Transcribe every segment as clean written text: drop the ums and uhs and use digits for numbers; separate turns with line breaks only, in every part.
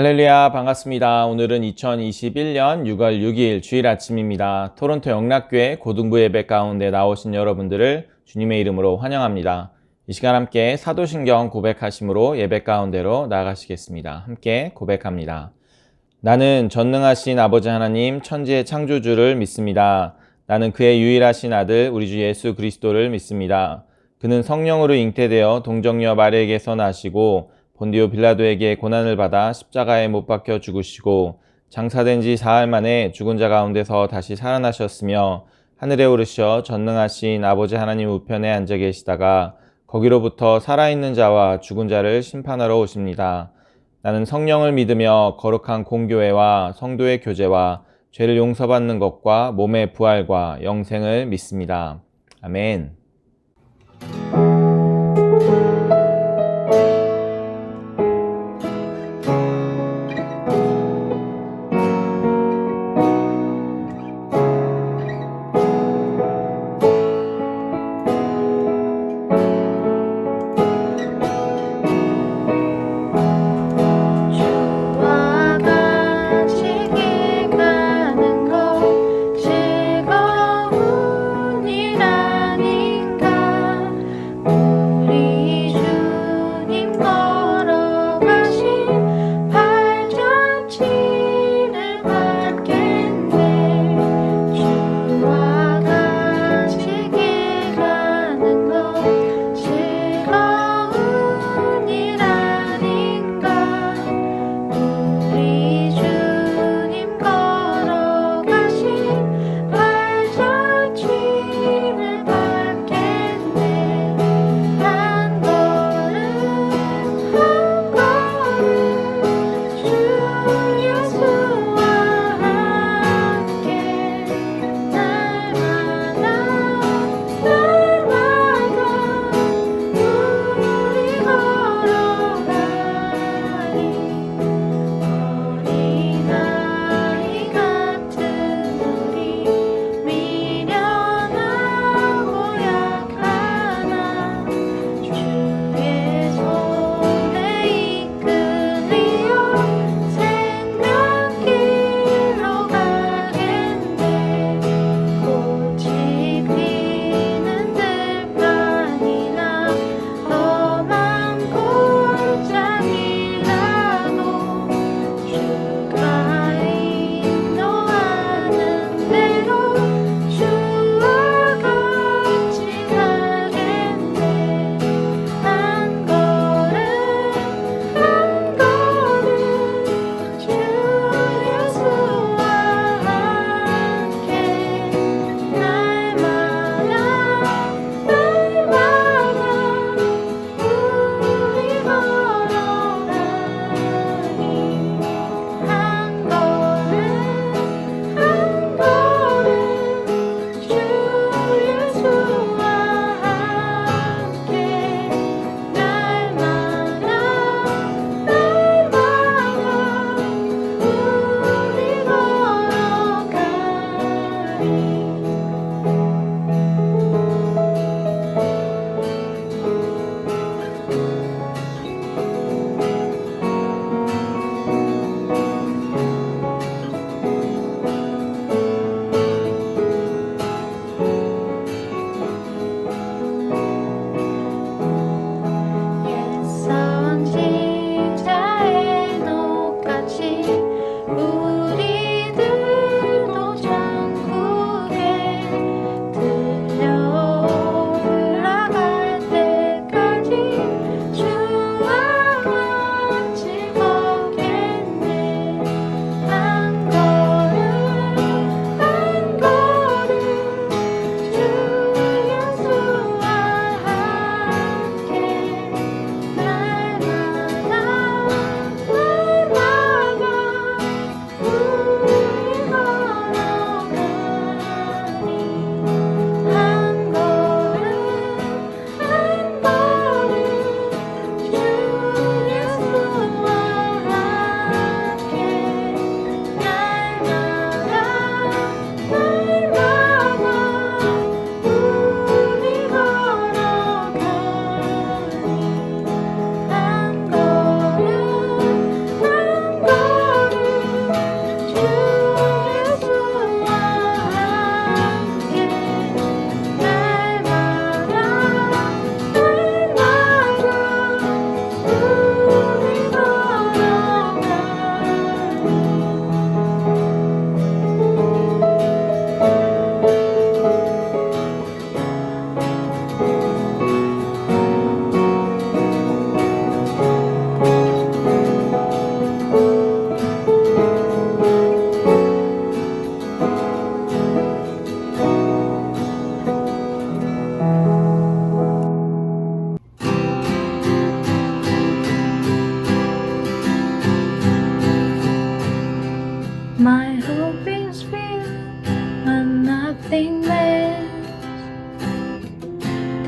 할렐루야, 반갑습니다. 오늘은 2021년 6월 6일 주일 아침입니다. 토론토 영락교회 고등부 예배 가운데 나오신 여러분들을 주님의 이름으로 환영합니다. 이 시간 함께 사도신경 고백하심으로 예배 가운데로 나아가시겠습니다. 함께 고백합니다. 나는 전능하신 아버지 하나님 천지의 창조주를 믿습니다. 나는 그의 유일하신 아들 우리 주 예수 그리스도를 믿습니다. 그는 성령으로 잉태되어 동정녀 마리에게서 나시고 본디오 빌라도에게 고난을 받아 십자가에 못 박혀 죽으시고 장사된 지 사흘 만에 죽은 자 가운데서 다시 살아나셨으며 하늘에 오르셔 전능하신 아버지 하나님 우편에 앉아 계시다가 거기로부터 살아있는 자와 죽은 자를 심판하러 오십니다. 나는 성령을 믿으며 거룩한 공교회와 성도의 교제와 죄를 용서받는 것과 몸의 부활과 영생을 믿습니다. 아멘.
주와 같이 길 가는 것 즐거운 일아니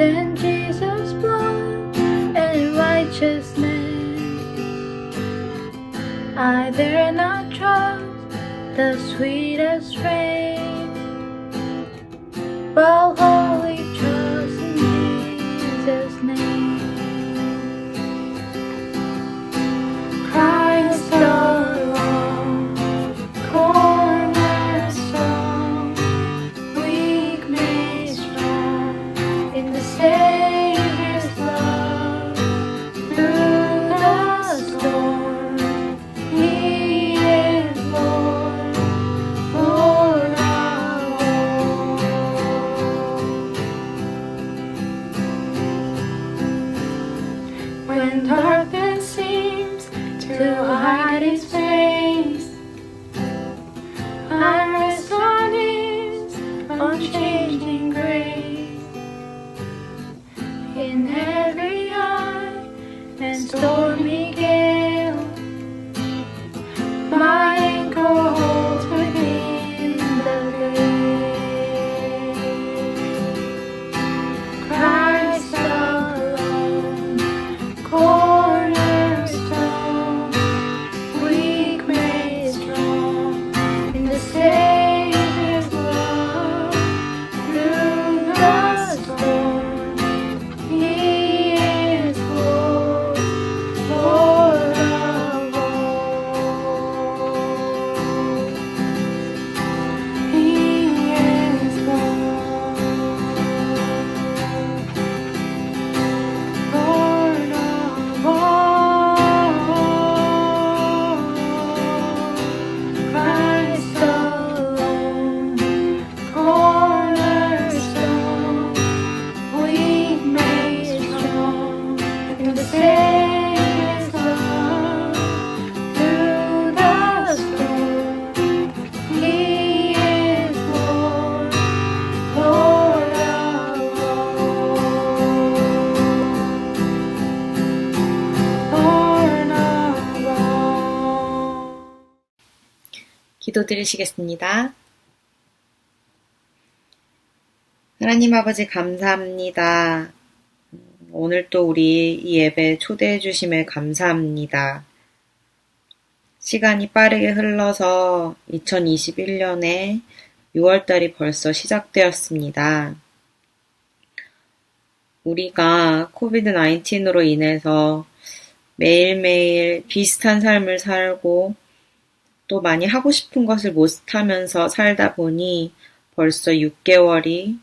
than Jesus' blood and righteousness. I dare not trust the sweetest frame, but wholly trust in Jesus' name. Christ alone, cornerstone, weak made strong in the Savior's love. Through the storm, He is Lord, Lord of all. When darkness seems to hide His face, I rest on His unchanging grace. In every high and stormy gale, my anchor holds within the veil. Christ alone, cornerstone, weak made strong in the Savior's love. Through the storm, He is Lord, Lord of all. He is Lord, Lord of all. Christ alone, cornerstone, weak made strong in the Savior's love. Through the storm, He is Lord, Lord of all. Lord of all.
기도드리시겠습니다. 하나님 아버지 감사합니다. 오늘 또 우리 이 예배에 초대해 주심에 감사합니다. 시간이 빠르게 흘러서 2021년에 6월달이 벌써 시작되었습니다. 우리가 코비드-19으로 인해서 매일매일 비슷한 삶을 살고 또 많이 하고 싶은 것을 못하면서 살다 보니 벌써 6개월이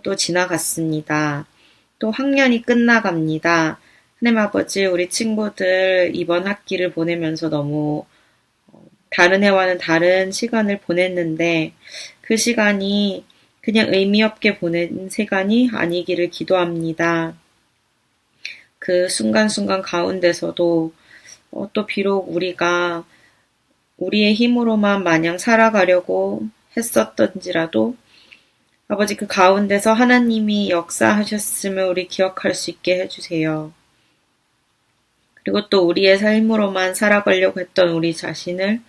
또 지나갔습니다. 또 학년이 끝나갑니다. 하나님 아버지, 우리 친구들 이번 학기를 보내면서 너무 다른 해와는 다른 시간을 보냈는데 그 시간이 그냥 의미 없게 보낸 시간이 아니기를 기도합니다. 그 순간순간 가운데서도 또 비록 우리가 우리의 힘으로만 마냥 살아가려고 했었던지라도 아버지 그 가운데서 하나님이 역사하셨음을 우리 기억할 수 있게 해주세요. 그리고 또 우리의 삶으로만 살아가려고 했던 우리 자신을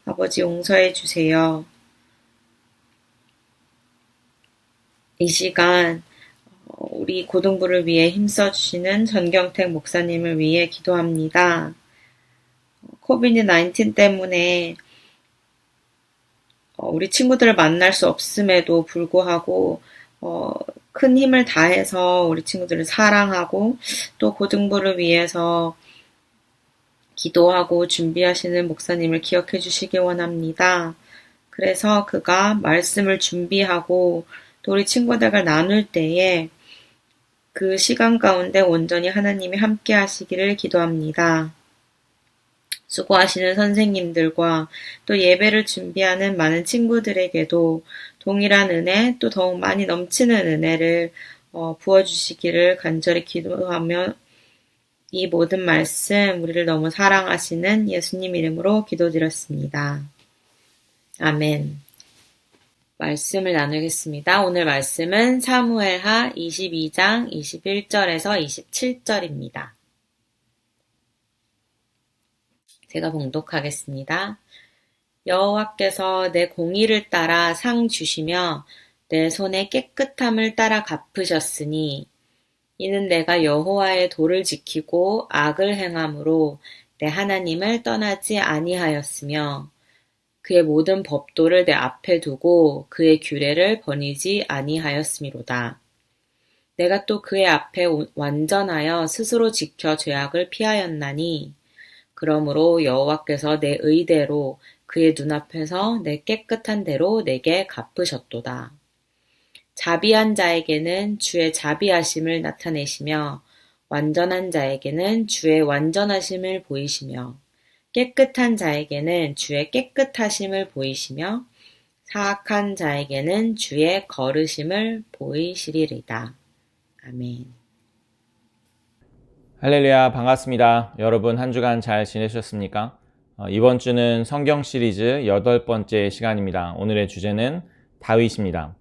아버지 용서해 주세요. 이 시간 우리 고등부를 위해 힘써주시는 전경택 목사님을 위해 기도합니다. 코비드-19 때문에 우리 친구들을 만날 수 없음에도 불구하고 큰 힘을 다해서 우리 친구들을 사랑하고 또 고등부를 위해서 기도하고 준비하시는 목사님을 기억해 주시기 원합니다. 그래서 그가 말씀을 준비하고 또 우리 친구들과 나눌 때에 그 시간 가운데 온전히 하나님이 함께 하시기를 기도합니다. 수고하시는 선생님들과 또 예배를 준비하는 많은 친구들에게도 동일한 은혜 또 더욱 많이 넘치는 은혜를 부어주시기를 간절히 기도하며 이 모든 말씀 우리를 너무 사랑하시는 예수님 이름으로 기도드렸습니다. 아멘. 말씀을 나누겠습니다. 오늘 말씀은 사무엘하 22장 21절에서 27절입니다. 제가 봉독하겠습니다. 여호와께서 내 공의를 따라 상 주시며 내 손의 깨끗함을 따라 갚으셨으니 이는 내가 여호와의 도를 지키고 악을 행함으로 내 하나님을 떠나지 아니하였으며 그의 모든 법도를 내 앞에 두고 그의 규례를 버리지 아니하였음이로다. 내가 또 그의 앞에 완전하여 스스로 지켜 죄악을 피하였나니 그러므로 여호와께서 내 의대로 그의 눈앞에서 내 깨끗한 대로 내게 갚으셨도다. 자비한 자에게는 주의 자비하심을 나타내시며 완전한 자에게는 주의 완전하심을 보이시며 깨끗한 자에게는 주의 깨끗하심을 보이시며 사악한 자에게는 주의 거르심을 보이시리이다. 아멘.
할렐루야, 반갑습니다. 여러분 한 주간 잘 지내셨습니까? 이번 주는 성경 시리즈 8번째 시간입니다. 오늘의 주제는 다윗입니다.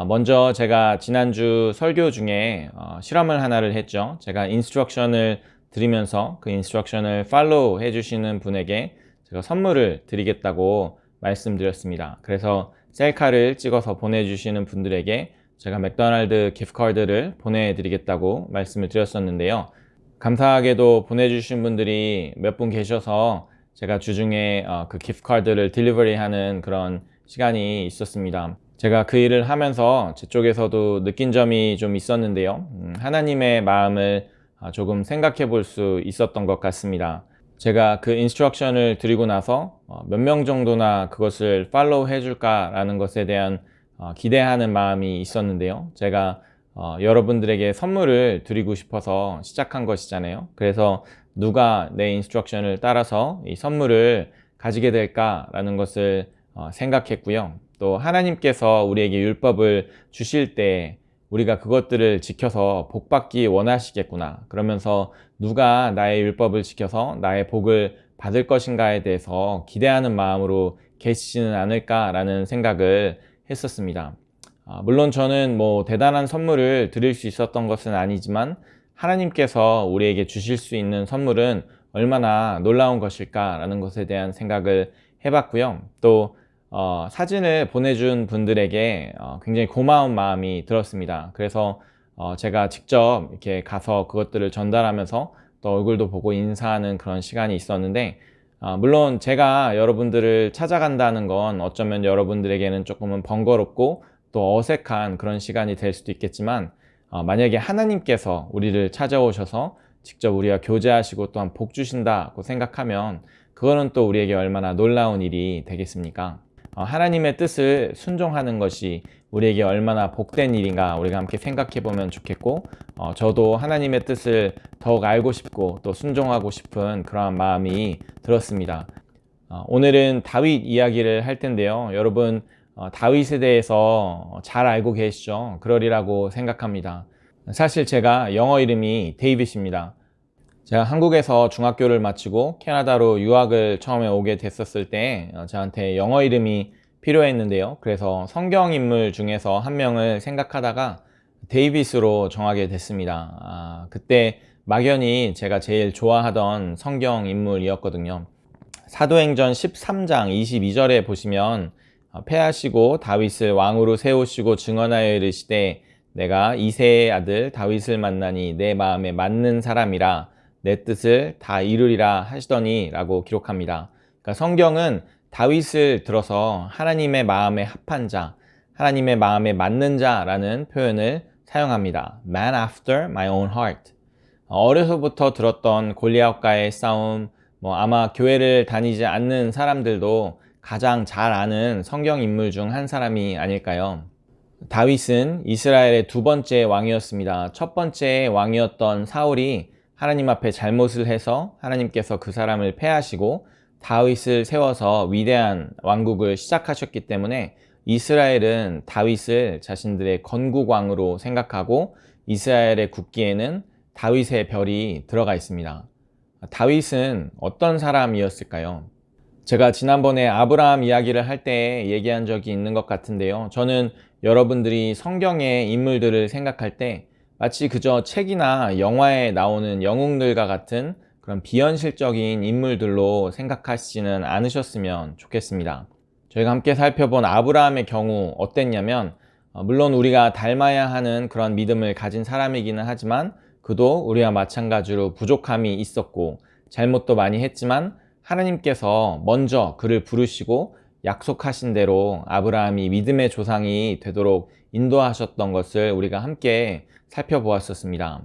먼저 제가 지난주 설교 중에 실험을 하나를 했죠. 제가 인스트럭션을 드리면서 그 인스트럭션을 팔로우 해주시는 분에게 제가 선물을 드리겠다고 말씀드렸습니다. 그래서 셀카를 찍어서 보내주시는 분들에게 제가 맥도날드 기프트카드를 보내드리겠다고 말씀을 드렸었는데요. 감사하게도 보내주신 분들이 몇 분 계셔서 제가 주중에 그 기프트카드를 딜리버리하는 그런 시간이 있었습니다. 제가 그 일을 하면서 제 쪽에서도 느낀 점이 좀 있었는데요. 하나님의 마음을 조금 생각해 볼 수 있었던 것 같습니다. 제가 그 인스트럭션을 드리고 나서 몇 명 정도나 그것을 팔로우 해줄까라는 것에 대한 기대하는 마음이 있었는데요. 제가 여러분들에게 선물을 드리고 싶어서 시작한 것이잖아요. 그래서 누가 내 인스트럭션을 따라서 이 선물을 가지게 될까라는 것을 생각했고요. 또 하나님께서 우리에게 율법을 주실 때 우리가 그것들을 지켜서 복받기 원하시겠구나. 그러면서 누가 나의 율법을 지켜서 나의 복을 받을 것인가에 대해서 기대하는 마음으로 계시지는 않을까라는 생각을 했었습니다. 물론 저는 뭐 대단한 선물을 드릴 수 있었던 것은 아니지만 하나님께서 우리에게 주실 수 있는 선물은 얼마나 놀라운 것일까라는 것에 대한 생각을 해봤고요. 또 사진을 보내준 분들에게 굉장히 고마운 마음이 들었습니다. 그래서 제가 직접 이렇게 가서 그것들을 전달하면서 또 얼굴도 보고 인사하는 그런 시간이 있었는데 물론 제가 여러분들을 찾아간다는 건 어쩌면 여러분들에게는 조금은 번거롭고 또 어색한 그런 시간이 될 수도 있겠지만 만약에 하나님께서 우리를 찾아오셔서 직접 우리와 교제하시고 또한 복 주신다고 생각하면 그거는 또 우리에게 얼마나 놀라운 일이 되겠습니까? 하나님의 뜻을 순종하는 것이 우리에게 얼마나 복된 일인가 우리가 함께 생각해 보면 좋겠고 저도 하나님의 뜻을 더욱 알고 싶고 또 순종하고 싶은 그러한 마음이 들었습니다. 오늘은 다윗 이야기를 할 텐데요. 여러분 다윗에 대해서 잘 알고 계시죠? 그러리라고 생각합니다. 사실 제가 영어 이름이 데이빗입니다. 제가 한국에서 중학교를 마치고 캐나다로 유학을 처음에 오게 됐었을 때 저한테 영어 이름이 필요했는데요. 그래서 성경 인물 중에서 한 명을 생각하다가 데이빗으로 정하게 됐습니다. 그때 막연히 제가 제일 좋아하던 성경 인물이었거든요. 사도행전 13장 22절에 보시면 패하시고 다윗을 왕으로 세우시고 증언하여 이르시되 내가 이새의 아들 다윗을 만나니 내 마음에 맞는 사람이라 내 뜻을 다 이루리라 하시더니 라고 기록합니다. 그러니까 성경은 다윗을 들어서 하나님의 마음에 합한 자, 하나님의 마음에 맞는 자라는 표현을 사용합니다. Man after my own heart. 어려서부터 들었던 골리앗과의 싸움, 아마 교회를 다니지 않는 사람들도 가장 잘 아는 성경 인물 중 한 사람이 아닐까요? 다윗은 이스라엘의 두 번째 왕이었습니다. 첫 번째 왕이었던 사울이 하나님 앞에 잘못을 해서 하나님께서 그 사람을 패하시고 다윗을 세워서 위대한 왕국을 시작하셨기 때문에 이스라엘은 다윗을 자신들의 건국왕으로 생각하고 이스라엘의 국기에는 다윗의 별이 들어가 있습니다. 다윗은 어떤 사람이었을까요? 제가 지난번에 아브라함 이야기를 할 때 얘기한 적이 있는 것 같은데요. 저는 여러분들이 성경의 인물들을 생각할 때 마치 그저 책이나 영화에 나오는 영웅들과 같은 그런 비현실적인 인물들로 생각하시지는 않으셨으면 좋겠습니다. 저희가 함께 살펴본 아브라함의 경우 어땠냐면 물론 우리가 닮아야 하는 그런 믿음을 가진 사람이기는 하지만 그도 우리와 마찬가지로 부족함이 있었고 잘못도 많이 했지만 하나님께서 먼저 그를 부르시고 약속하신 대로 아브라함이 믿음의 조상이 되도록 인도하셨던 것을 우리가 함께 살펴보았었습니다.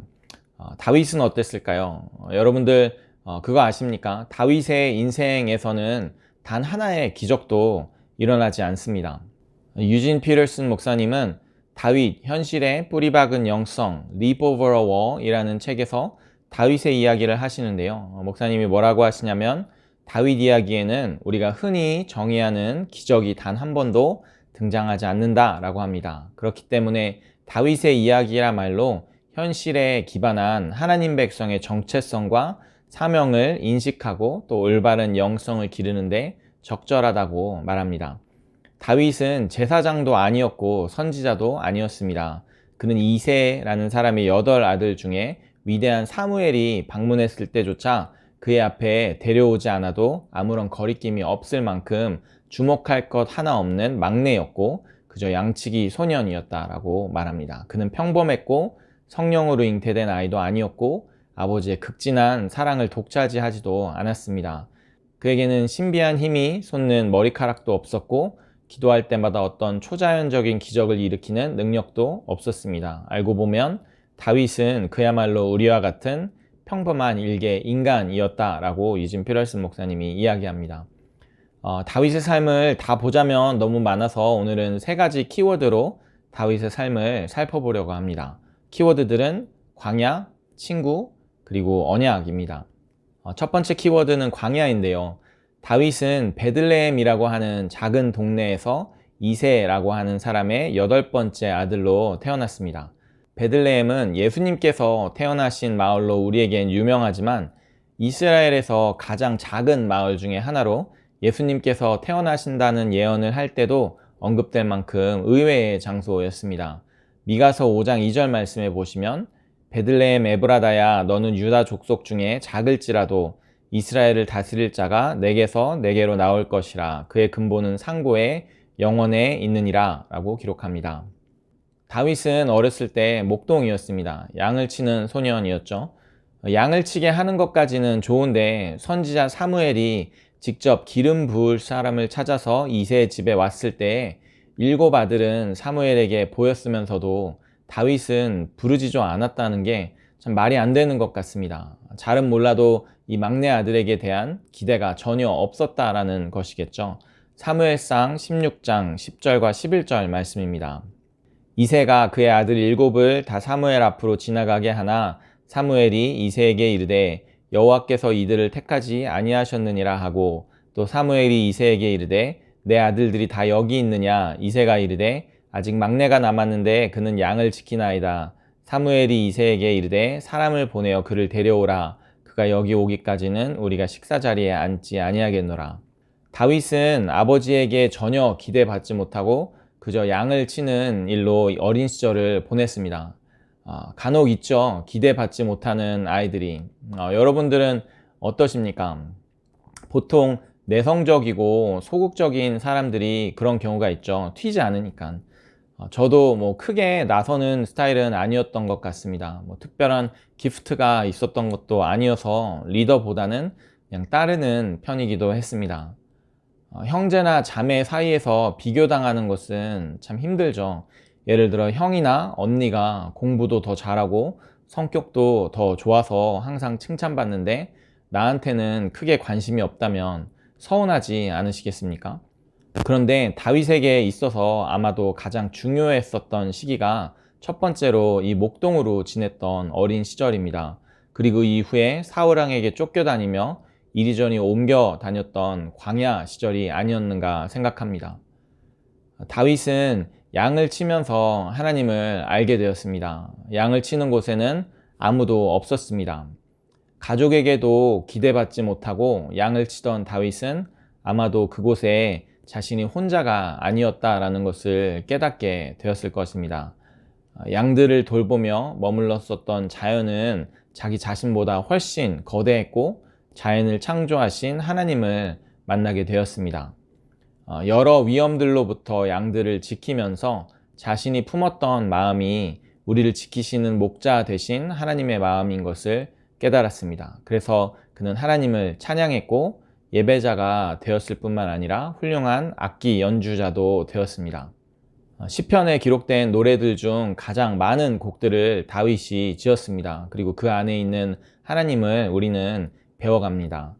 다윗은 어땠을까요? 여러분들 그거 아십니까? 다윗의 인생에서는 단 하나의 기적도 일어나지 않습니다. 유진 피터슨 목사님은 다윗 현실의 뿌리박은 영성 Leap Over a Wall이라는 책에서 다윗의 이야기를 하시는데요. 목사님이 뭐라고 하시냐면 다윗 이야기에는 우리가 흔히 정의하는 기적이 단 한 번도 등장하지 않는다라고 합니다. 그렇기 때문에 다윗의 이야기야말로 현실에 기반한 하나님 백성의 정체성과 사명을 인식하고 또 올바른 영성을 기르는데 적절하다고 말합니다. 다윗은 제사장도 아니었고 선지자도 아니었습니다. 그는 이새라는 사람의 8아들 중에 위대한 사무엘이 방문했을 때조차 그의 앞에 데려오지 않아도 아무런 거리낌이 없을 만큼 주목할 것 하나 없는 막내였고 그저 양치기 소년이었다라고 말합니다. 그는 평범했고 성령으로 잉태된 아이도 아니었고 아버지의 극진한 사랑을 독차지하지도 않았습니다. 그에게는 신비한 힘이 솟는 머리카락도 없었고 기도할 때마다 어떤 초자연적인 기적을 일으키는 능력도 없었습니다. 알고 보면 다윗은 그야말로 우리와 같은 평범한 일개 인간이었다라고 유진 피터슨 목사님이 이야기합니다. 다윗의 삶을 다 보자면 너무 많아서 오늘은 3가지 키워드로 다윗의 삶을 살펴보려고 합니다. 키워드들은 광야, 친구, 그리고 언약입니다. 첫 번째 키워드는 광야인데요. 다윗은 베들레헴이라고 하는 작은 동네에서 이새라고 하는 사람의 8번째 아들로 태어났습니다. 베들레헴은 예수님께서 태어나신 마을로 우리에겐 유명하지만 이스라엘에서 가장 작은 마을 중에 하나로 예수님께서 태어나신다는 예언을 할 때도 언급될 만큼 의외의 장소였습니다. 미가서 5장 2절 말씀에 보시면 베들레헴 에브라다야 너는 유다 족속 중에 작을지라도 이스라엘을 다스릴 자가 내게서 내게로 나올 것이라 그의 근본은 상고에 영원에 있느니라 라고 기록합니다. 다윗은 어렸을 때 목동이었습니다. 양을 치는 소년이었죠. 양을 치게 하는 것까지는 좋은데 선지자 사무엘이 직접 기름 부을 사람을 찾아서 이새의 집에 왔을 때 7 아들은 사무엘에게 보였으면서도 다윗은 부르짖어 않았다는 게 참 말이 안 되는 것 같습니다. 잘은 몰라도 이 막내 아들에게 대한 기대가 전혀 없었다라는 것이겠죠. 사무엘상 16장 10절과 11절 말씀입니다. 이새가 그의 아들 7을 다 사무엘 앞으로 지나가게 하나 사무엘이 이새에게 이르되 여호와께서 이들을 택하지 아니하셨느니라 하고 또 사무엘이 이새에게 이르되 내 아들들이 다 여기 있느냐 이새가 이르되 아직 막내가 남았는데 그는 양을 지키나이다. 사무엘이 이새에게 이르되 사람을 보내어 그를 데려오라. 그가 여기 오기까지는 우리가 식사 자리에 앉지 아니하겠노라. 다윗은 아버지에게 전혀 기대받지 못하고 그저 양을 치는 일로 어린 시절을 보냈습니다. 간혹 있죠. 기대받지 못하는 아이들이. 여러분들은 어떠십니까? 보통 내성적이고 소극적인 사람들이 그런 경우가 있죠. 튀지 않으니까. 저도 뭐 크게 나서는 스타일은 아니었던 것 같습니다. 뭐 특별한 기프트가 있었던 것도 아니어서 리더보다는 그냥 따르는 편이기도 했습니다. 형제나 자매 사이에서 비교당하는 것은 참 힘들죠. 예를 들어 형이나 언니가 공부도 더 잘하고 성격도 더 좋아서 항상 칭찬받는데 나한테는 크게 관심이 없다면 서운하지 않으시겠습니까? 그런데 다윗에게 있어서 아마도 가장 중요했었던 시기가 첫 번째로 이 목동으로 지냈던 어린 시절입니다. 그리고 이후에 사울왕에게 쫓겨다니며 이리저리 옮겨 다녔던 광야 시절이 아니었는가 생각합니다. 다윗은 양을 치면서 하나님을 알게 되었습니다. 양을 치는 곳에는 아무도 없었습니다. 가족에게도 기대받지 못하고 양을 치던 다윗은 아마도 그곳에 자신이 혼자가 아니었다라는 것을 깨닫게 되었을 것입니다. 양들을 돌보며 머물렀었던 자연은 자기 자신보다 훨씬 거대했고 자연을 창조하신 하나님을 만나게 되었습니다. 여러 위험들로부터 양들을 지키면서 자신이 품었던 마음이 우리를 지키시는 목자 대신 하나님의 마음인 것을 깨달았습니다. 그래서 그는 하나님을 찬양했고 예배자가 되었을 뿐만 아니라 훌륭한 악기 연주자도 되었습니다. 시편에 기록된 노래들 중 가장 많은 곡들을 다윗이 지었습니다. 그리고 그 안에 있는 하나님을 우리는 배워갑니다.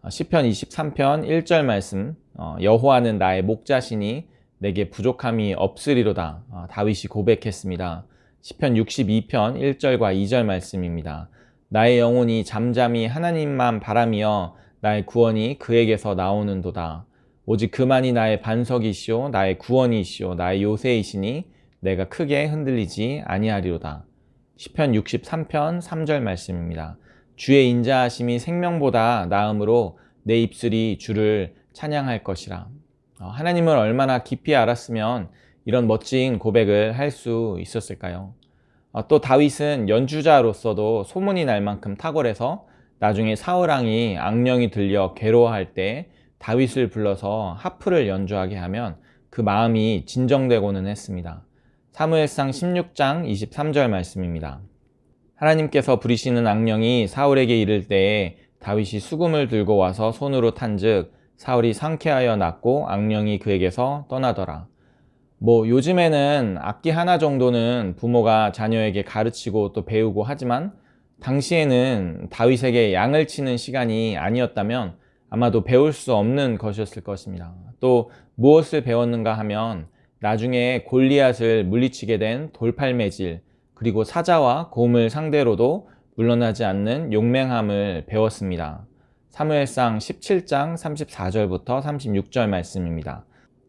시편 23편 1절 말씀, 여호와는 나의 목자시니 내게 부족함이 없으리로다. 다윗이 고백했습니다. 시편 62편 1절과 2절 말씀입니다. 나의 영혼이 잠잠히 하나님만 바라며 나의 구원이 그에게서 나오는도다. 오직 그만이 나의 반석이시오 나의 구원이시오 나의 요새이시니 내가 크게 흔들리지 아니하리로다. 시편 63편 3절 말씀입니다. 주의 인자하심이 생명보다 나음으로 내 입술이 주를 찬양할 것이라. 하나님을 얼마나 깊이 알았으면 이런 멋진 고백을 할 수 있었을까요? 또 다윗은 연주자로서도 소문이 날 만큼 탁월해서 나중에 사울왕이 악령이 들려 괴로워할 때 다윗을 불러서 하프를 연주하게 하면 그 마음이 진정되고는 했습니다. 사무엘상 16장 23절 말씀입니다. 하나님께서 부리시는 악령이 사울에게 이를 때에 다윗이 수금을 들고 와서 손으로 탄즉 사울이 상쾌하여 낫고 악령이 그에게서 떠나더라. 요즘에는 악기 하나 정도는 부모가 자녀에게 가르치고 또 배우고 하지만 당시에는 다윗에게 양을 치는 시간이 아니었다면 아마도 배울 수 없는 것이었을 것입니다. 또 무엇을 배웠는가 하면 나중에 골리앗을 물리치게 된 돌팔매질, 그리고 사자와 곰을 상대로도 물러나지 않는 용맹함을 배웠습니다. 사무엘상 17장 34절부터 36절 말씀입니다.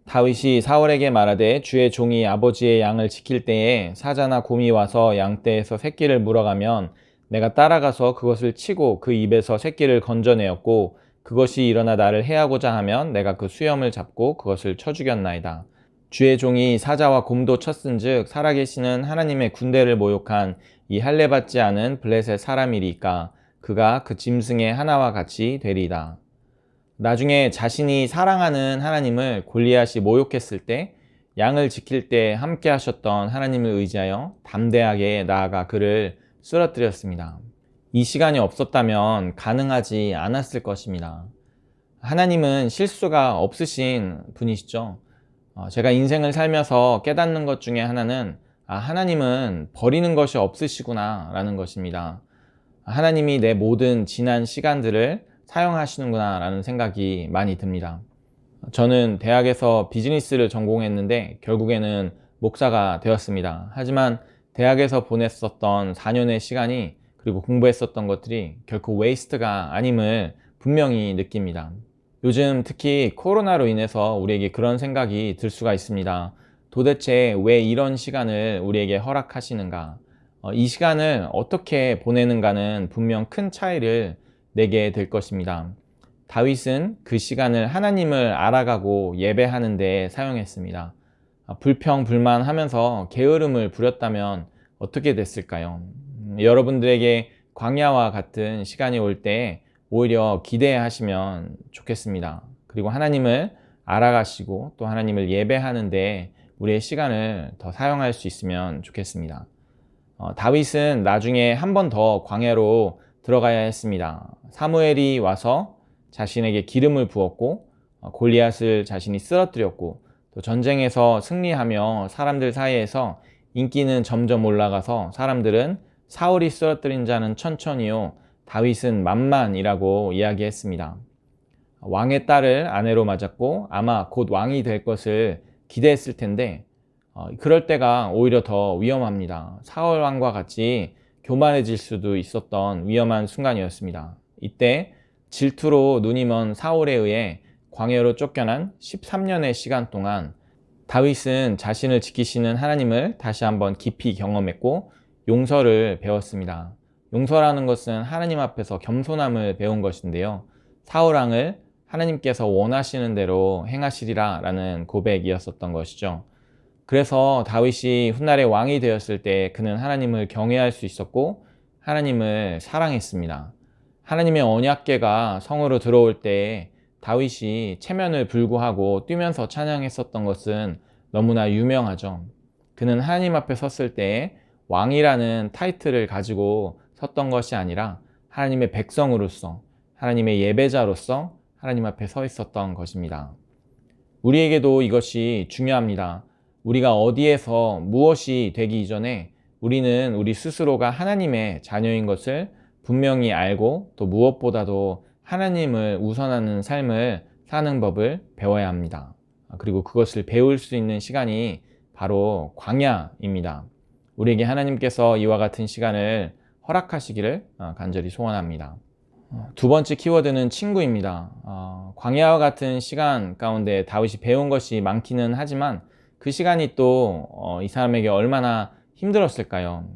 다윗이 사울에게 말하되 주의 종이 아버지의 양을 지킬 때에 사자나 곰이 와서 양떼에서 새끼를 물어가면 내가 따라가서 그것을 치고 그 입에서 새끼를 건져내었고 그것이 일어나 나를 해하고자 하면 내가 그 수염을 잡고 그것을 쳐 죽였나이다. 주의 종이 사자와 곰도 쳤은즉 살아계시는 하나님의 군대를 모욕한 이 할례받지 않은 블레셋 사람이리까 그가 그 짐승의 하나와 같이 되리이다. 나중에 자신이 사랑하는 하나님을 골리앗이 모욕했을 때 양을 지킬 때 함께 하셨던 하나님을 의지하여 담대하게 나아가 그를 쓰러뜨렸습니다. 이 시간이 없었다면 가능하지 않았을 것입니다. 하나님은 실수가 없으신 분이시죠. 제가 인생을 살면서 깨닫는 것 중에 하나는 하나님은 버리는 것이 없으시구나 라는 것입니다. 하나님이 내 모든 지난 시간들을 사용하시는구나 라는 생각이 많이 듭니다. 저는 대학에서 비즈니스를 전공했는데 결국에는 목사가 되었습니다. 하지만 대학에서 보냈었던 4년의 시간이 그리고 공부했었던 것들이 결코 웨이스트가 아님을 분명히 느낍니다. 요즘 특히 코로나로 인해서 우리에게 그런 생각이 들 수가 있습니다. 도대체 왜 이런 시간을 우리에게 허락하시는가? 이 시간을 어떻게 보내는가는 분명 큰 차이를 내게 될 것입니다. 다윗은 그 시간을 하나님을 알아가고 예배하는 데 사용했습니다. 불평불만하면서 게으름을 부렸다면 어떻게 됐을까요? 여러분들에게 광야와 같은 시간이 올 때 오히려 기대하시면 좋겠습니다. 그리고 하나님을 알아가시고 또 하나님을 예배하는데 우리의 시간을 더 사용할 수 있으면 좋겠습니다. 다윗은 나중에 한 번 더 광야로 들어가야 했습니다. 사무엘이 와서 자신에게 기름을 부었고 골리앗을 자신이 쓰러뜨렸고 또 전쟁에서 승리하며 사람들 사이에서 인기는 점점 올라가서 사람들은 사울이 쓰러뜨린 자는 천천히요 다윗은 만만이라고 이야기했습니다. 왕의 딸을 아내로 맞았고 아마 곧 왕이 될 것을 기대했을 텐데 그럴 때가 오히려 더 위험합니다. 사울 왕과 같이 교만해질 수도 있었던 위험한 순간이었습니다. 이때 질투로 눈이 먼 사울에 의해 광야로 쫓겨난 13년의 시간 동안 다윗은 자신을 지키시는 하나님을 다시 한번 깊이 경험했고 용서를 배웠습니다. 용서라는 것은 하나님 앞에서 겸손함을 배운 것인데요. 사울왕을 하나님께서 원하시는 대로 행하시리라 라는 고백이었었던 것이죠. 그래서 다윗이 훗날에 왕이 되었을 때 그는 하나님을 경외할 수 있었고 하나님을 사랑했습니다. 하나님의 언약궤가 성으로 들어올 때 다윗이 체면을 불구하고 뛰면서 찬양했었던 것은 너무나 유명하죠. 그는 하나님 앞에 섰을 때 왕이라는 타이틀을 가지고 섰던 것이 아니라 하나님의 백성으로서, 하나님의 예배자로서 하나님 앞에 서 있었던 것입니다. 우리에게도 이것이 중요합니다. 우리가 어디에서 무엇이 되기 이전에 우리는 우리 스스로가 하나님의 자녀인 것을 분명히 알고, 또 무엇보다도 하나님을 우선하는 삶을 사는 법을 배워야 합니다. 그리고 그것을 배울 수 있는 시간이 바로 광야입니다. 우리에게 하나님께서 이와 같은 시간을 허락하시기를 간절히 소원합니다. 두 번째 키워드는 친구입니다. 광야와 같은 시간 가운데 다윗이 배운 것이 많기는 하지만 그 시간이 또 이 사람에게 얼마나 힘들었을까요?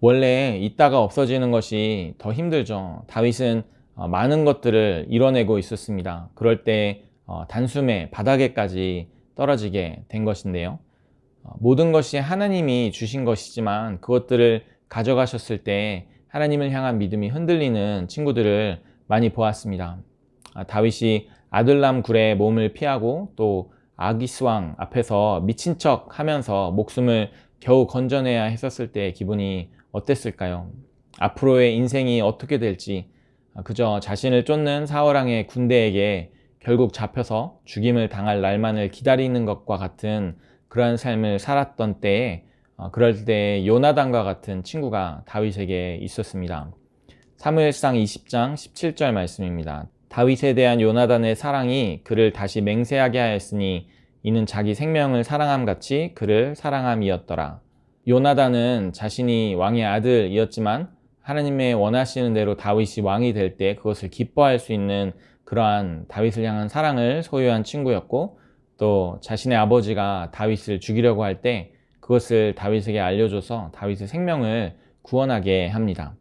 원래 있다가 없어지는 것이 더 힘들죠. 다윗은 많은 것들을 이뤄내고 있었습니다. 그럴 때 단숨에 바닥에까지 떨어지게 된 것인데요. 모든 것이 하나님이 주신 것이지만 그것들을 가져가셨을 때 하나님을 향한 믿음이 흔들리는 친구들을 많이 보았습니다. 다윗이 아둘람 굴에 몸을 피하고 또 아기스 왕 앞에서 미친 척 하면서 목숨을 겨우 건져내야 했었을 때의 기분이 어땠을까요? 앞으로의 인생이 어떻게 될지 그저 자신을 쫓는 사울왕의 군대에게 결국 잡혀서 죽임을 당할 날만을 기다리는 것과 같은 그러한 삶을 살았던 때에 그럴 때 요나단과 같은 친구가 다윗에게 있었습니다. 사무엘상 20장 17절 말씀입니다. 다윗에 대한 요나단의 사랑이 그를 다시 맹세하게 하였으니 이는 자기 생명을 사랑함 같이 그를 사랑함이었더라. 요나단은 자신이 왕의 아들이었지만 하나님의 원하시는 대로 다윗이 왕이 될 때 그것을 기뻐할 수 있는 그러한 다윗을 향한 사랑을 소유한 친구였고, 또 자신의 아버지가 다윗을 죽이려고 할 때 그것을 다윗에게 알려줘서 다윗의 생명을 구원하게 합니다.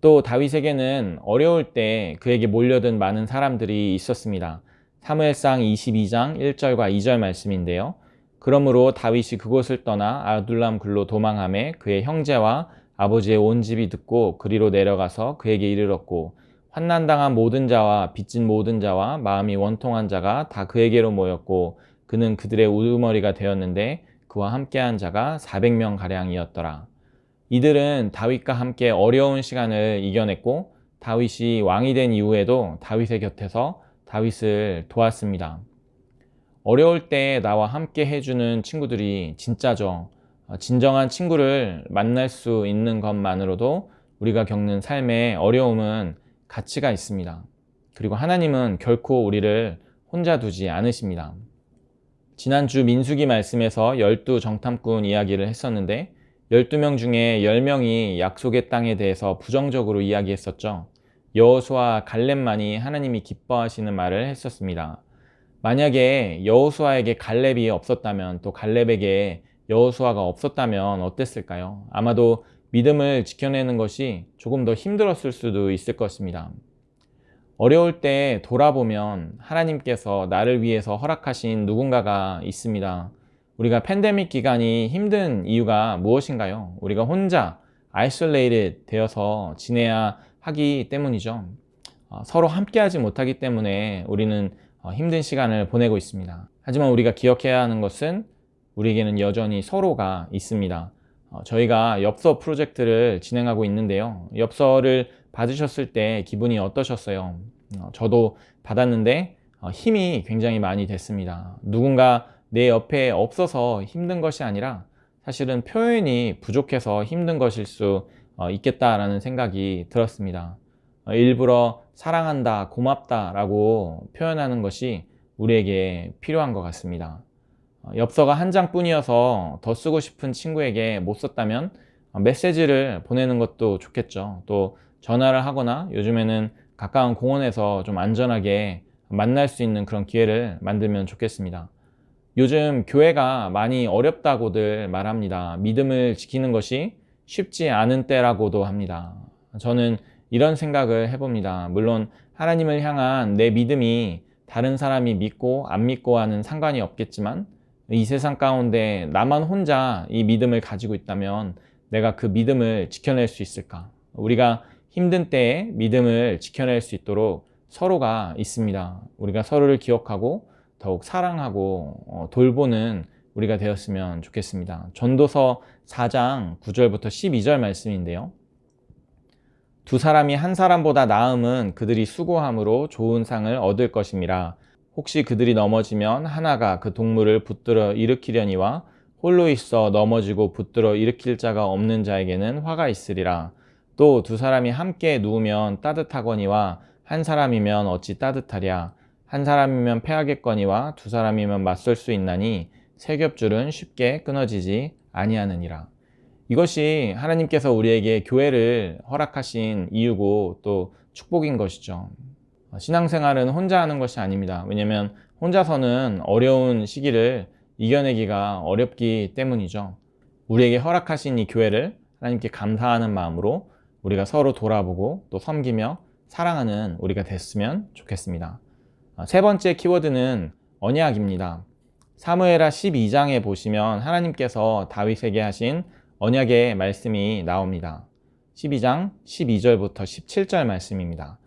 또 다윗에게는 어려울 때 그에게 몰려든 많은 사람들이 있었습니다. 사무엘상 22장 1절과 2절 말씀인데요. 그러므로 다윗이 그곳을 떠나 아둘람 굴로 도망하매 그의 형제와 아버지의 온 집이 듣고 그리로 내려가서 그에게 이르렀고, 환난당한 모든 자와 빚진 모든 자와 마음이 원통한 자가 다 그에게로 모였고 그는 그들의 우두머리가 되었는데 그와 함께한 자가 400명 가량이었더라. 이들은 다윗과 함께 어려운 시간을 이겨냈고 다윗이 왕이 된 이후에도 다윗의 곁에서 다윗을 도왔습니다. 어려울 때 나와 함께 해주는 친구들이 진짜죠. 진정한 친구를 만날 수 있는 것만으로도 우리가 겪는 삶의 어려움은 가치가 있습니다. 그리고 하나님은 결코 우리를 혼자 두지 않으십니다. 지난주 민수기 말씀에서 12 정탐꾼 이야기를 했었는데 12명 중에 10명이 약속의 땅에 대해서 부정적으로 이야기했었죠. 여호수아 갈렙만이 하나님이 기뻐하시는 말을 했었습니다. 만약에 여호수아에게 갈렙이 없었다면, 또 갈렙에게 여호수아가 없었다면 어땠을까요? 아마도 믿음을 지켜내는 것이 조금 더 힘들었을 수도 있을 것입니다. 어려울 때 돌아보면 하나님께서 나를 위해서 허락하신 누군가가 있습니다. 우리가 팬데믹 기간이 힘든 이유가 무엇인가요? 우리가 혼자 isolated 되어서 지내야 하기 때문이죠. 서로 함께하지 못하기 때문에 우리는 힘든 시간을 보내고 있습니다. 하지만 우리가 기억해야 하는 것은 우리에게는 여전히 서로가 있습니다. 저희가 엽서 프로젝트를 진행하고 있는데요. 엽서를 받으셨을 때 기분이 어떠셨어요? 저도 받았는데 힘이 굉장히 많이 됐습니다. 누군가 내 옆에 없어서 힘든 것이 아니라 사실은 표현이 부족해서 힘든 것일 수 있겠다라는 생각이 들었습니다. 일부러 사랑한다, 고맙다 라고 표현하는 것이 우리에게 필요한 것 같습니다. 엽서가 한 장뿐이어서 더 쓰고 싶은 친구에게 못 썼다면 메시지를 보내는 것도 좋겠죠. 또 전화를 하거나 요즘에는 가까운 공원에서 좀 안전하게 만날 수 있는 그런 기회를 만들면 좋겠습니다. 요즘 교회가 많이 어렵다고들 말합니다. 믿음을 지키는 것이 쉽지 않은 때라고도 합니다. 저는 이런 생각을 해봅니다. 물론 하나님을 향한 내 믿음이 다른 사람이 믿고 안 믿고와는 상관이 없겠지만 이 세상 가운데 나만 혼자 이 믿음을 가지고 있다면 내가 그 믿음을 지켜낼 수 있을까? 우리가 힘든 때에 믿음을 지켜낼 수 있도록 서로가 있습니다. 우리가 서로를 기억하고 더욱 사랑하고 돌보는 우리가 되었으면 좋겠습니다. 전도서 4장 9절부터 12절 말씀인데요. 두 사람이 한 사람보다 나음은 그들이 수고함으로 좋은 상을 얻을 것임이라. 혹시 그들이 넘어지면 하나가 그 동물을 붙들어 일으키려니와 홀로 있어 넘어지고 붙들어 일으킬 자가 없는 자에게는 화가 있으리라. 또 두 사람이 함께 누우면 따뜻하거니와 한 사람이면 어찌 따뜻하랴. 한 사람이면 패하겠거니와 두 사람이면 맞설 수 있나니 세 겹줄은 쉽게 끊어지지 아니하느니라. 이것이 하나님께서 우리에게 교회를 허락하신 이유고 또 축복인 것이죠. 신앙생활은 혼자 하는 것이 아닙니다. 왜냐하면 혼자서는 어려운 시기를 이겨내기가 어렵기 때문이죠. 우리에게 허락하신 이 교회를 하나님께 감사하는 마음으로 우리가 서로 돌아보고 또 섬기며 사랑하는 우리가 됐으면 좋겠습니다. 세 번째 키워드는 언약입니다. 사무엘하 12장에 보시면 하나님께서 다윗에게 하신 언약의 말씀이 나옵니다. 12장 12절부터 17절 말씀입니다.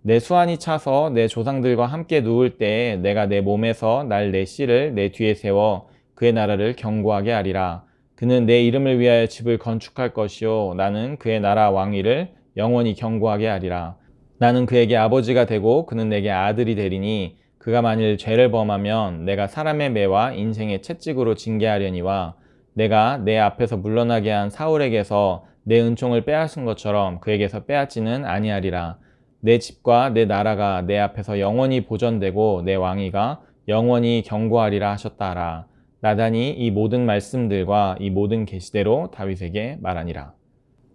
내 수완이 차서 내 조상들과 함께 누울 때에 내가 내 몸에서 날 내 씨를 내 뒤에 세워 그의 나라를 견고하게 하리라. 그는 내 이름을 위하여 집을 건축할 것이요 나는 그의 나라 왕위를 영원히 견고하게 하리라. 나는 그에게 아버지가 되고 그는 내게 아들이 되리니 그가 만일 죄를 범하면 내가 사람의 매와 인생의 채찍으로 징계하려니와 내가 내 앞에서 물러나게 한 사울에게서 내 은총을 빼앗은 것처럼 그에게서 빼앗지는 아니하리라. 내 집과 내 나라가 내 앞에서 영원히 보존되고 내 왕위가 영원히 견고하리라 하셨다 하라. 나단이 이 모든 말씀들과 이 모든 계시대로 다윗에게 말하니라.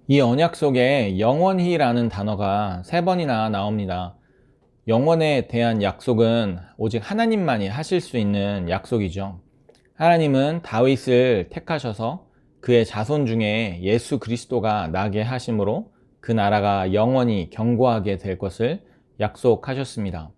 이 언약 속에 영원히라는 단어가 3번이나 나옵니다. 영원에 대한 약속은 오직 하나님만이 하실 수 있는 약속이죠. 하나님은 다윗을 택하셔서 그의 자손 중에 예수 그리스도가 나게 하심으로 그 나라가 영원히 견고하게 될 것을 약속하셨습니다.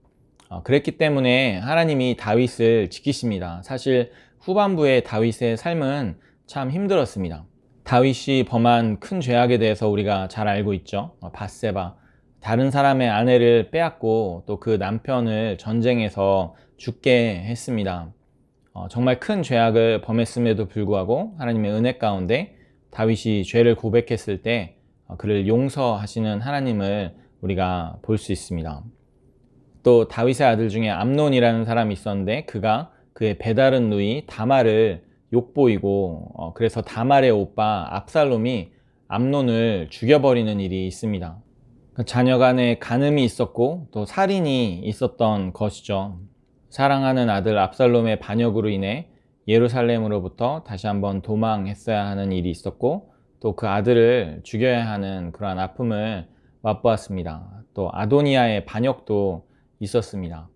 그랬기 때문에 하나님이 다윗을 지키십니다. 사실 후반부의 다윗의 삶은 참 힘들었습니다. 다윗이 범한 큰 죄악에 대해서 우리가 잘 알고 있죠. 밧세바, 다른 사람의 아내를 빼앗고 또 그 남편을 전쟁에서 죽게 했습니다. 정말 큰 죄악을 범했음에도 불구하고 하나님의 은혜 가운데 다윗이 죄를 고백했을 때 그를 용서하시는 하나님을 우리가 볼 수 있습니다. 또 다윗의 아들 중에 암논이라는 사람이 있었는데 그가 그의 배다른 누이 다말을 욕보이고 그래서 다말의 오빠 압살롬이 암논을 죽여버리는 일이 있습니다. 자녀 간에 간음이 있었고 또 살인이 있었던 것이죠. 사랑하는 아들 압살롬의 반역으로 인해 예루살렘으로부터 다시 한번 도망했어야 하는 일이 있었고 또 그 아들을 죽여야 하는 그러한 아픔을 맛보았습니다. 또 아도니아의 반역도 있었습니다.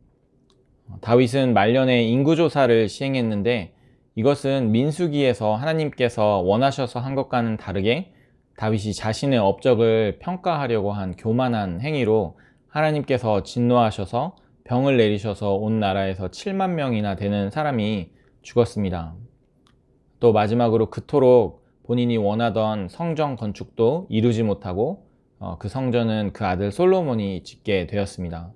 다윗은 말년에 인구조사를 시행했는데 이것은 민수기에서 하나님께서 원하셔서 한 것과는 다르게 다윗이 자신의 업적을 평가하려고 한 교만한 행위로 하나님께서 진노하셔서 병을 내리셔서 온 나라에서 7만 명이나 되는 사람이 죽었습니다. 또 마지막으로 그토록 본인이 원하던 성전 건축도 이루지 못하고 그 성전은 그 아들 솔로몬이 짓게 되었습니다.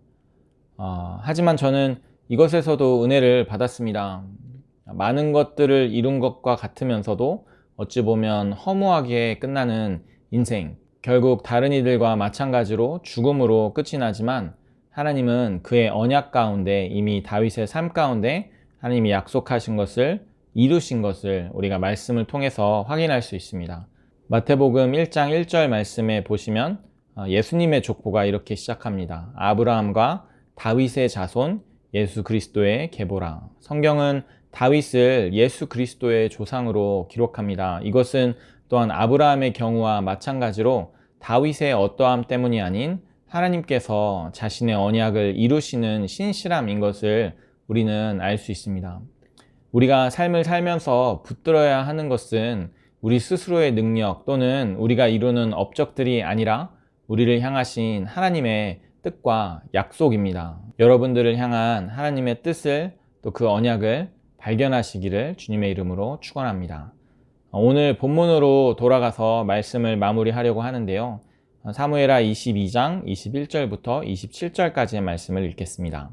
하지만 저는 이것에서도 은혜를 받았습니다. 많은 것들을 이룬 것과 같으면서도 어찌 보면 허무하게 끝나는 인생, 결국 다른 이들과 마찬가지로 죽음으로 끝이 나지만 하나님은 그의 언약 가운데 이미 다윗의 삶 가운데 하나님이 약속하신 것을 이루신 것을 우리가 말씀을 통해서 확인할 수 있습니다. 마태복음 1장 1절 말씀에 보시면 예수님의 족보가 이렇게 시작합니다. 아브라함과 다윗의 자손 예수 그리스도의 계보라. 성경은 다윗을 예수 그리스도의 조상으로 기록합니다. 이것은 또한 아브라함의 경우와 마찬가지로 다윗의 어떠함 때문이 아닌 하나님께서 자신의 언약을 이루시는 신실함인 것을 우리는 알 수 있습니다. 우리가 삶을 살면서 붙들어야 하는 것은 우리 스스로의 능력 또는 우리가 이루는 업적들이 아니라 우리를 향하신 하나님의 뜻과 약속입니다. 여러분들을 향한 하나님의 뜻을 또 그 언약을 발견하시기를 주님의 이름으로 축원합니다. 오늘 본문으로 돌아가서 말씀을 마무리하려고 하는데요. 사무엘하 22장 21절부터 27절까지의 말씀을 읽겠습니다.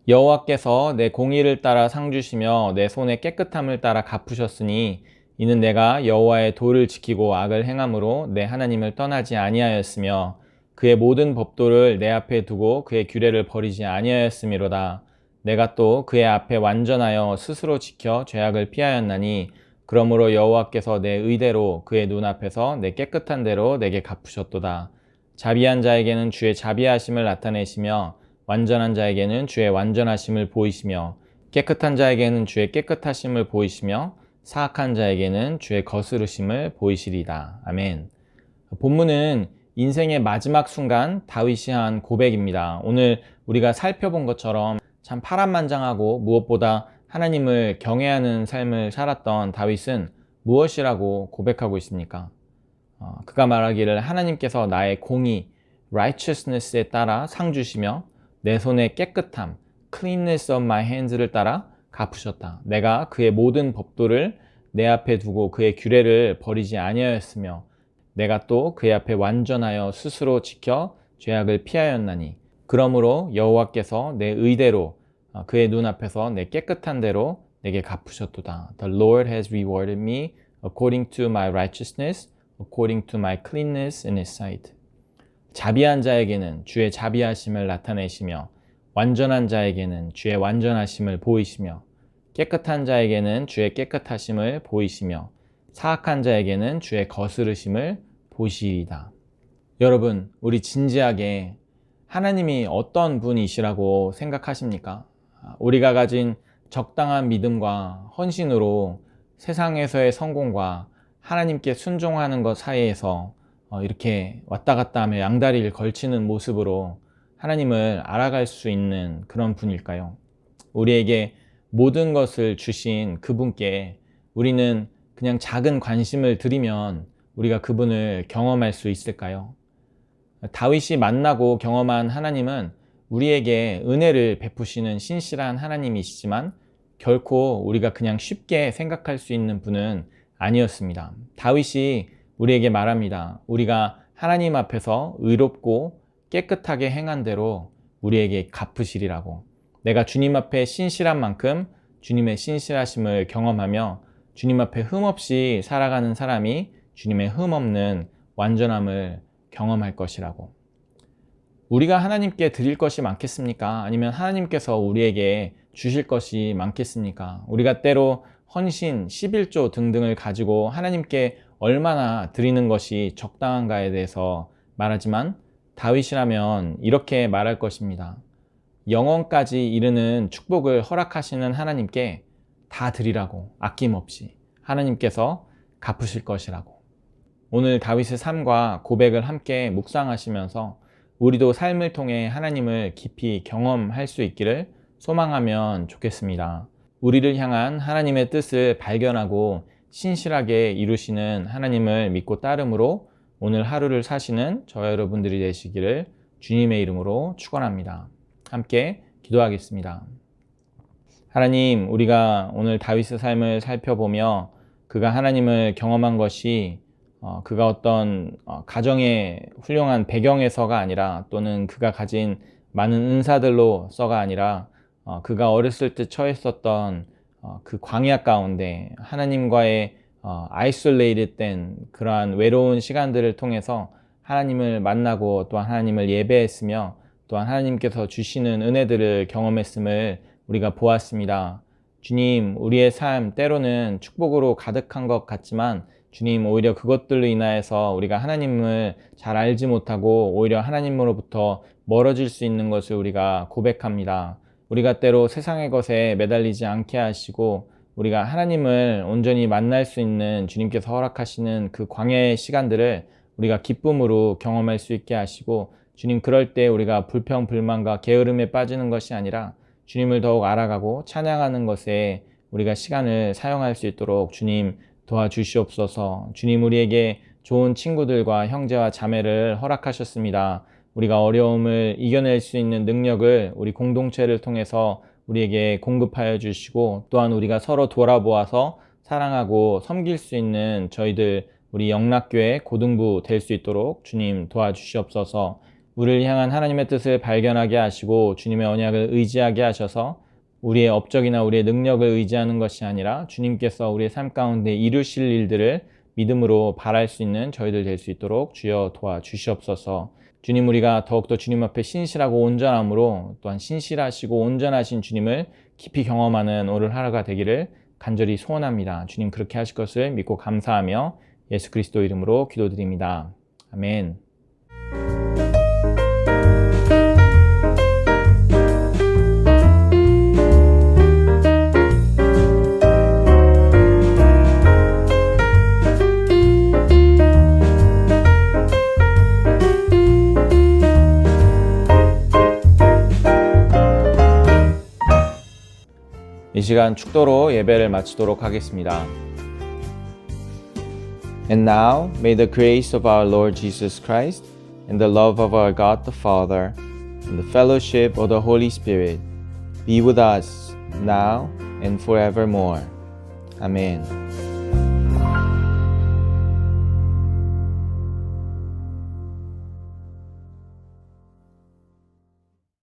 여호와께서 내 공의를 따라 상 주시며 내 손의 깨끗함을 따라 갚으셨으니 이는 내가 여호와의 도를 지키고 악을 행함으로 내 하나님을 떠나지 아니하였으며 그의 모든 법도를 내 앞에 두고 그의 규례를 버리지 아니하였음이로다. 내가 또 그의 앞에 완전하여 스스로 지켜 죄악을 피하였나니 그러므로 여호와께서 내 의대로 그의 눈앞에서 내 깨끗한 대로 내게 갚으셨도다. 자비한 자에게는 주의 자비하심을 나타내시며 완전한 자에게는 주의 완전하심을 보이시며 깨끗한 자에게는 주의 깨끗하심을 보이시며 사악한 자에게는 주의 거스르심을 보이시리다. 아멘. 본문은 인생의 마지막 순간 다윗이 한 고백입니다. 오늘 우리가 살펴본 것처럼 참 파란만장하고 무엇보다 하나님을 경외하는 삶을 살았던 다윗은 무엇이라고 고백하고 있습니까? 그가 말하기를 하나님께서 나의 공의, righteousness에 따라 상 주시며 내 손의 깨끗함, cleanness of my hands를 따라 갚으셨다. 내가 그의 모든 법도를 내 앞에 두고 그의 규례를 버리지 아니하였으며 내가 또 그의 앞에 완전하여 스스로 지켜 죄악을 피하였나니 그러므로 여호와께서 내 의대로 그의 눈앞에서 내 깨끗한 대로 내게 갚으셨도다. The Lord has rewarded me according to my righteousness, according to my cleanness in His sight. 자비한 자에게는 주의 자비하심을 나타내시며 완전한 자에게는 주의 완전하심을 보이시며 깨끗한 자에게는 주의 깨끗하심을 보이시며 사악한 자에게는 주의 거스르심을 보시리이다. 여러분, 우리 진지하게 하나님이 어떤 분이시라고 생각하십니까? 우리가 가진 적당한 믿음과 헌신으로 세상에서의 성공과 하나님께 순종하는 것 사이에서 이렇게 왔다 갔다 하며 양다리를 걸치는 모습으로 하나님을 알아갈 수 있는 그런 분일까요? 우리에게 모든 것을 주신 그분께 우리는 그냥 작은 관심을 드리면 우리가 그분을 경험할 수 있을까요? 다윗이 만나고 경험한 하나님은 우리에게 은혜를 베푸시는 신실한 하나님이시지만 결코 우리가 그냥 쉽게 생각할 수 있는 분은 아니었습니다. 다윗이 우리에게 말합니다. 우리가 하나님 앞에서 의롭고 깨끗하게 행한 대로 우리에게 갚으시리라고. 내가 주님 앞에 신실한 만큼 주님의 신실하심을 경험하며 주님 앞에 흠없이 살아가는 사람이 주님의 흠없는 완전함을 경험할 것이라고. 우리가 하나님께 드릴 것이 많겠습니까? 아니면 하나님께서 우리에게 주실 것이 많겠습니까? 우리가 때로 헌신, 11조 등등을 가지고 하나님께 얼마나 드리는 것이 적당한가에 대해서 말하지만 다윗이라면 이렇게 말할 것입니다. 영원까지 이르는 축복을 허락하시는 하나님께 다 드리라고, 아낌없이 하나님께서 갚으실 것이라고. 오늘 다윗의 삶과 고백을 함께 묵상하시면서 우리도 삶을 통해 하나님을 깊이 경험할 수 있기를 소망하면 좋겠습니다. 우리를 향한 하나님의 뜻을 발견하고 신실하게 이루시는 하나님을 믿고 따름으로 오늘 하루를 사시는 저와 여러분들이 되시기를 주님의 이름으로 축원합니다. 함께 기도하겠습니다. 하나님, 우리가 오늘 다윗의 삶을 살펴보며 그가 하나님을 경험한 것이 그가 어떤 가정의 훌륭한 배경에서가 아니라 또는 그가 가진 많은 은사들로서가 아니라 그가 어렸을 때 처했었던 그 광야 가운데 하나님과의 아이솔레이트 된 그러한 외로운 시간들을 통해서 하나님을 만나고 또한 하나님을 예배했으며 또한 하나님께서 주시는 은혜들을 경험했음을 우리가 보았습니다. 주님, 우리의 삶 때로는 축복으로 가득한 것 같지만 주님, 오히려 그것들로 인하여서 우리가 하나님을 잘 알지 못하고 오히려 하나님으로부터 멀어질 수 있는 것을 우리가 고백합니다. 우리가 때로 세상의 것에 매달리지 않게 하시고 우리가 하나님을 온전히 만날 수 있는 주님께서 허락하시는 그 광야의 시간들을 우리가 기쁨으로 경험할 수 있게 하시고 주님, 그럴 때 우리가 불평, 불만과 게으름에 빠지는 것이 아니라 주님을 더욱 알아가고 찬양하는 것에 우리가 시간을 사용할 수 있도록 주님 도와주시옵소서. 주님, 우리에게 좋은 친구들과 형제와 자매를 허락하셨습니다. 우리가 어려움을 이겨낼 수 있는 능력을 우리 공동체를 통해서 우리에게 공급하여 주시고 또한 우리가 서로 돌아보아서 사랑하고 섬길 수 있는 저희들 우리 영락교회 고등부 될 수 있도록 주님 도와주시옵소서. 우리를 향한 하나님의 뜻을 발견하게 하시고 주님의 언약을 의지하게 하셔서 우리의 업적이나 우리의 능력을 의지하는 것이 아니라 주님께서 우리의 삶 가운데 이루실 일들을 믿음으로 바랄 수 있는 저희들 될 수 있도록 주여 도와주시옵소서. 주님, 우리가 더욱더 주님 앞에 신실하고 온전함으로 또한 신실하시고 온전하신 주님을 깊이 경험하는 오늘 하루가 되기를 간절히 소원합니다. 주님, 그렇게 하실 것을 믿고 감사하며 예수 그리스도 이름으로 기도드립니다. 아멘. 이 시간 축도로 예배를 마치도록 하겠습니다. And now, may the grace of our Lord Jesus Christ and the love of our God the Father and the fellowship of the Holy Spirit be with us now and forevermore. Amen.